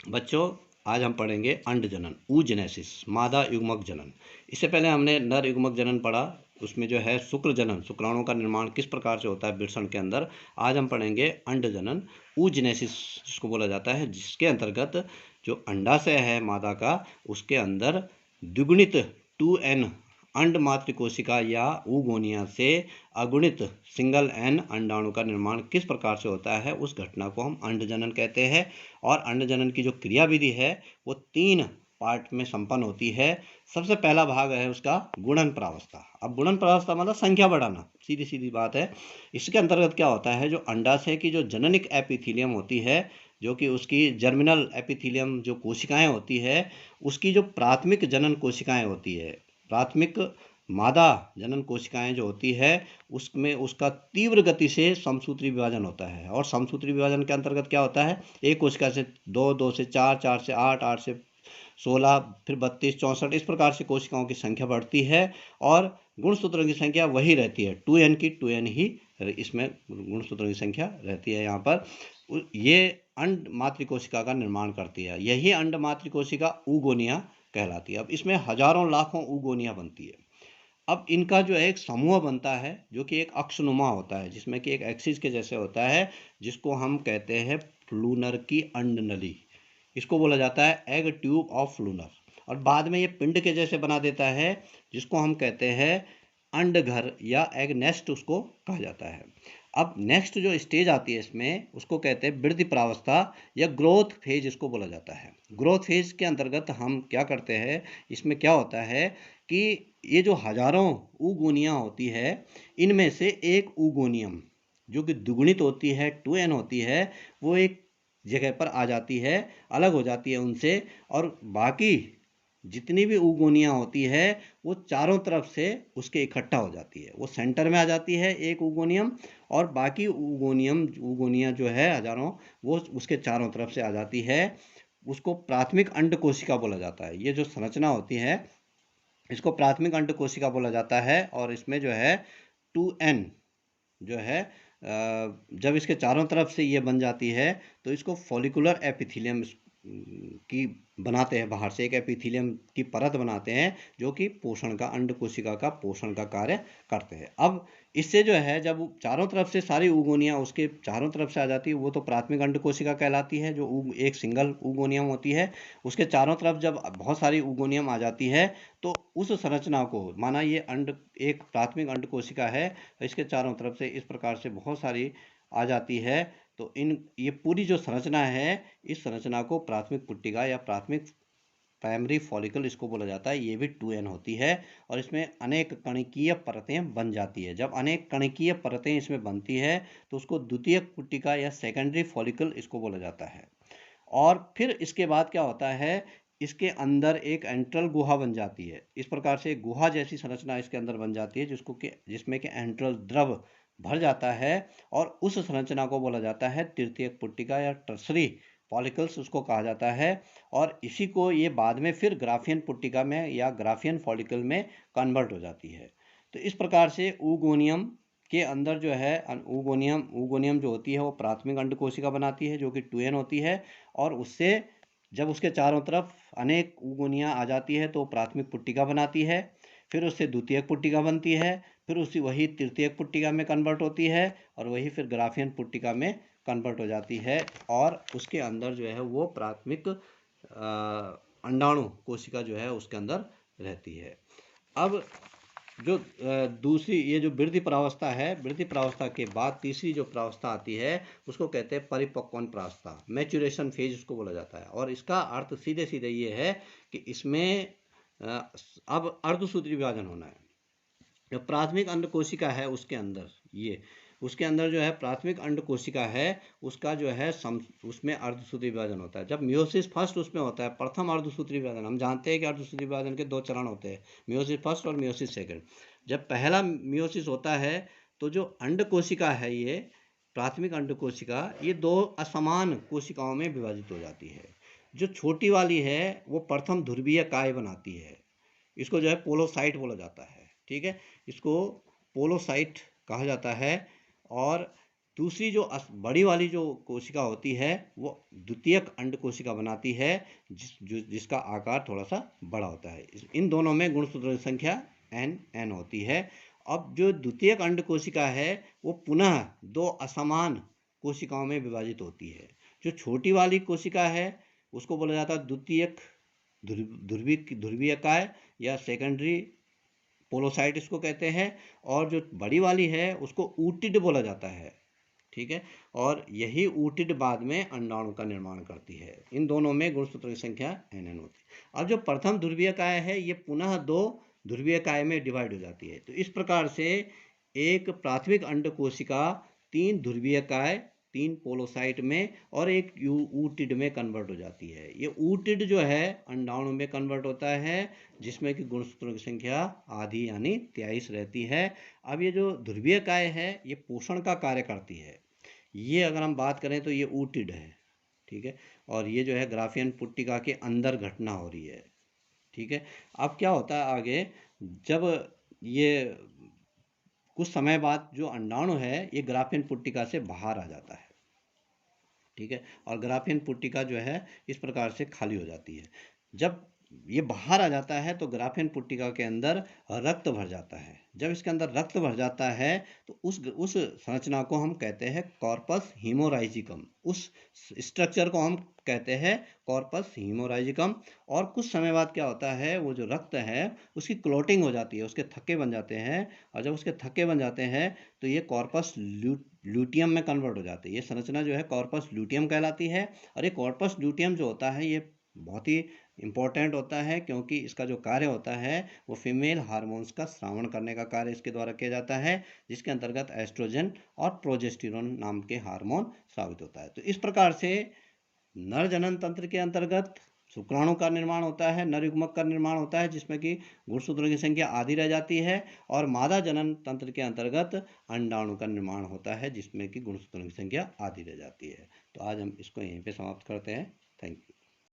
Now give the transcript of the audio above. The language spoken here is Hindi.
बच्चों, आज हम पढ़ेंगे अंड जनन, oogenesis, मादा युग्मक जनन। इससे पहले हमने नर युग्मक जनन पढ़ा, उसमें जो है शुक्र जनन, शुक्राणु का निर्माण किस प्रकार से होता है वृषण के अंदर। आज हम पढ़ेंगे अंड जनन, oogenesis जिसको बोला जाता है, जिसके अंतर्गत जो अंडाशय है मादा का, उसके अंदर द्विगुणित 2n अंड मातृ कोशिका या oogonia से अगुणित सिंगल एन अंडाणु का निर्माण किस प्रकार से होता है, उस घटना को हम अंड जनन कहते हैं। और अंड जनन की जो क्रिया विधि है वो 3 पार्ट में संपन्न होती है। सबसे पहला भाग है उसका गुणन प्रावस्था। अब गुणन प्रावस्था मतलब संख्या बढ़ाना, सीधी सीधी बात है। इसके अंतर्गत क्या होता है, जो अंडाशय की जो जननिक एपिथीलियम होती है, जो कि उसकी जर्मिनल एपिथीलियम जो कोशिकाएं होती है, उसकी जो प्राथमिक जनन कोशिकाएं होती है, प्राथमिक मादा जनन कोशिकाएं जो होती है, उसमें उसका तीव्र गति से समसूत्री विभाजन होता है। और समसूत्री विभाजन के अंतर्गत क्या होता है, एक कोशिका से 2, 2 से 4, 4 से 8, 8 से 16, फिर 32, 64, इस प्रकार से कोशिकाओं की संख्या बढ़ती है और गुणसूत्रों की संख्या वही रहती है, 2n की 2n ही इसमें गुणसूत्रों की संख्या रहती है। यहाँ पर ये अंड मातृ कोशिका का निर्माण करती है, यही अंड मातृ कोशिका oogonia कहलाती है। अब इसमें हजारों लाखों oogonia बनती है। अब इनका जो है एक समूह बनता है जो कि एक अक्षनुमा होता है, जिसमें कि एक एक्सिस के जैसे होता है, जिसको हम कहते हैं फ्लूनर की अंड नली। इसको बोला जाता है एग ट्यूब ऑफ फ्लूनर। और बाद में ये पिंड के जैसे बना देता है, जिसको हम कहते हैं अंड घर या एग नेस्ट, उसको कहा जाता है। अब नेक्स्ट जो स्टेज आती है इसमें, उसको कहते हैं वृद्धि प्रावस्था या ग्रोथ फेज, इसको बोला जाता है। ग्रोथ फेज के अंतर्गत हम क्या करते हैं, इसमें क्या होता है कि ये जो हजारों oogonia होती है, इनमें से एक oogoनियम जो कि दुगुणित होती है, 2n होती है, वो एक जगह पर आ जाती है, अलग हो जाती है उनसे, और बाकी जितनी भी oogonia होती है वो चारों तरफ से उसके इकट्ठा हो जाती है। वो सेंटर में आ जाती है एक oogoनियम, और बाकी oogonia जो है हजारों, वो उसके चारों तरफ से आ जाती है। उसको प्राथमिक अंड कोशिका बोला जाता है। ये जो संरचना होती है, इसको प्राथमिक अंड कोशिका बोला जाता है। और इसमें जो है 2n जो है, जब इसके चारों तरफ से ये बन जाती है तो इसको फॉलिकुलर एपिथीलियम की बनाते हैं, बाहर से एक एपिथीलियम की परत बनाते हैं, जो कि पोषण का, अंड कोशिका का पोषण का कार्य करते हैं। अब इससे जो है, जब चारों तरफ से सारी oogonia उसके चारों तरफ से आ जाती है, वो तो प्राथमिक अंड कोशिका कहलाती है, जो एक सिंगल oogoनियम होती है। उसके चारों तरफ जब बहुत सारी oogoनियम आ जाती है, तो उस संरचना को, माना ये अंड एक प्राथमिक अंड कोशिका है, तो इसके चारों तरफ से इस प्रकार से बहुत सारी आ जाती है, तो ये पूरी जो संरचना है, इस संरचना को प्राथमिक पुट्टिका या प्राथमिक प्राइमरी फॉलिकल इसको बोला जाता है। ये भी 2n होती है और इसमें अनेक कणकीय परतें बन जाती है। जब अनेक कणकीय परतें इसमें बनती है तो उसको द्वितीयक पुट्टिका या सेकेंडरी फॉलिकल इसको बोला जाता है। और फिर इसके बाद क्या होता है, इसके अंदर एक एंट्रल गुहा बन जाती है। इस प्रकार से एक गुहा जैसी संरचना इसके अंदर बन जाती है, जिसमें कि एंट्रल द्रव भर जाता है, और उस संरचना को बोला जाता है तृतीयक पुट्टिका या टर्सरी फॉलिकल्स उसको कहा जाता है। और इसी को ये बाद में फिर ग्राफियन पुट्टिका में या ग्राफियन फॉलिकल में कन्वर्ट हो जाती है। तो इस प्रकार से oogoनियम के अंदर जो है, oogoनियम जो होती है वो प्राथमिक अंड कोशिका बनाती है, जो कि 2n होती है। और उससे जब उसके चारों तरफ अनेक oogonia आ जाती है तो प्राथमिक पुट्टिका बनाती है, फिर उससे द्वितीयक पुट्टिका बनती है, फिर उसी वही तृतीयक पुट्टिका में कन्वर्ट होती है, और वही फिर ग्राफियन पुट्टिका में कन्वर्ट हो जाती है। और उसके अंदर जो है वो प्राथमिक अंडाणु कोशिका जो है उसके अंदर रहती है। अब जो दूसरी, ये जो वृद्धि प्रावस्था है, वृद्धि प्रावस्था के बाद तीसरी जो प्रावस्था आती है उसको कहते हैं परिपक्वन प्रावस्था, मैच्योरेशन फेज उसको बोला जाता है। और इसका अर्थ सीधे सीधे ये है कि इसमें अब अर्धसूत्री विभाजन होना है। जो प्राथमिक अंड कोशिका है उसके अंदर, ये उसके अंदर जो है प्राथमिक अंड कोशिका है, उसका जो है उसमें अर्धसूत्री विभाजन होता है। जब मियोसिस फर्स्ट उसमें होता है, प्रथम अर्धसूत्री विभाजन, हम जानते हैं कि अर्धसूत्री विभाजन के 2 चरण होते हैं, मियोसिस फर्स्ट और मियोसिस सेकंड। जब पहला मियोसिस होता है तो जो अंड कोशिका है, ये प्राथमिक अंड कोशिका, ये 2 असमान कोशिकाओं में विभाजित हो जाती है। जो छोटी वाली है वो प्रथम ध्रुवीय काय बनाती है, इसको जो है पोलोसाइट बोला जाता है। ठीक है, इसको पोलोसाइट कहा जाता है। और दूसरी जो बड़ी वाली जो कोशिका होती है वो द्वितीयक अंड कोशिका बनाती है, जिसका आकार थोड़ा सा बड़ा होता है। इन दोनों में गुणसूत्रों की संख्या n होती है। अब जो द्वितीयक अंड कोशिका है वो पुनः दो असमान कोशिकाओं में विभाजित होती है। जो छोटी वाली कोशिका है उसको बोला जाता है द्वितीयक ध्रुवीयकाय या सेकेंडरी पोलोसाइट इसको कहते हैं, और जो बड़ी वाली है उसको ऊटिड बोला जाता है। ठीक है, और यही ऊटिड बाद में अंडाणु का निर्माण करती है। इन दोनों में गुणसूत्रों की संख्या n होती है। अब जो प्रथम ध्रुवीयकाय है ये पुनः दो ध्रुवीयकाय में डिवाइड हो जाती है। तो इस प्रकार से एक प्राथमिक अंड कोशिका 3 ध्रुवीयकाय, 3 पोलोसाइट में और एक ऊटिड में कन्वर्ट हो जाती है। ये ऊटिड जो है अंडाणु में कन्वर्ट होता है, जिसमें कि गुणसूत्रों की संख्या आधी यानी 23 रहती है। अब ये जो ध्रुवीयकाय है ये पोषण का कार्य करती है। ये अगर हम बात करें तो ये ऊटिड है, ठीक है, और ये जो है ग्राफियन पुट्टिका के अंदर घटना हो रही है। ठीक है, अब क्या होता है आगे, जब ये कुछ समय बाद जो अंडाणु है ये ग्राफियन पुट्टिका से बाहर आ जाता है। ठीक है, और ग्राफियन पुट्टिका जो है इस प्रकार से खाली हो जाती है। जब ये बाहर आ जाता है तो ग्राफियन पुट्टिका के अंदर रक्त भर जाता है। जब इसके अंदर रक्त भर जाता है तो उस संरचना को हम कहते हैं कॉर्पस हीमोराइजिकम। उस स्ट्रक्चर को हम कहते हैं कॉर्पस हीमोराइजिकम। और कुछ समय बाद क्या होता है, वो जो रक्त है उसकी क्लोटिंग हो जाती है, उसके थक्के बन जाते हैं। और जब उसके थक्के बन जाते हैं तो ये कॉर्पस ल्यूटियम में कन्वर्ट हो जाती है। ये संरचना जो है कॉर्पस ल्यूटियम कहलाती है। और ये कॉर्पस ल्यूटियम जो होता है ये बहुत ही इम्पोर्टेंट होता है, क्योंकि इसका जो कार्य होता है वो फीमेल हार्मोन्स का स्रावण करने का कार्य इसके द्वारा किया जाता है, जिसके अंतर्गत एस्ट्रोजन और प्रोजेस्टेरोन नाम के हार्मोन स्रावित होता है। तो इस प्रकार से नर जनन तंत्र के अंतर्गत शुक्राणु का निर्माण होता है, नर युग्मक का निर्माण होता है, जिसमें कि गुणसूत्रों की संख्या आधी रह जाती है। और मादा जनन तंत्र के अंतर्गत अंडाणु का निर्माण होता है, जिसमें कि गुणसूत्रों की संख्या आधी रह जाती है। तो आज हम इसको यहीं पे समाप्त करते हैं। Thank you.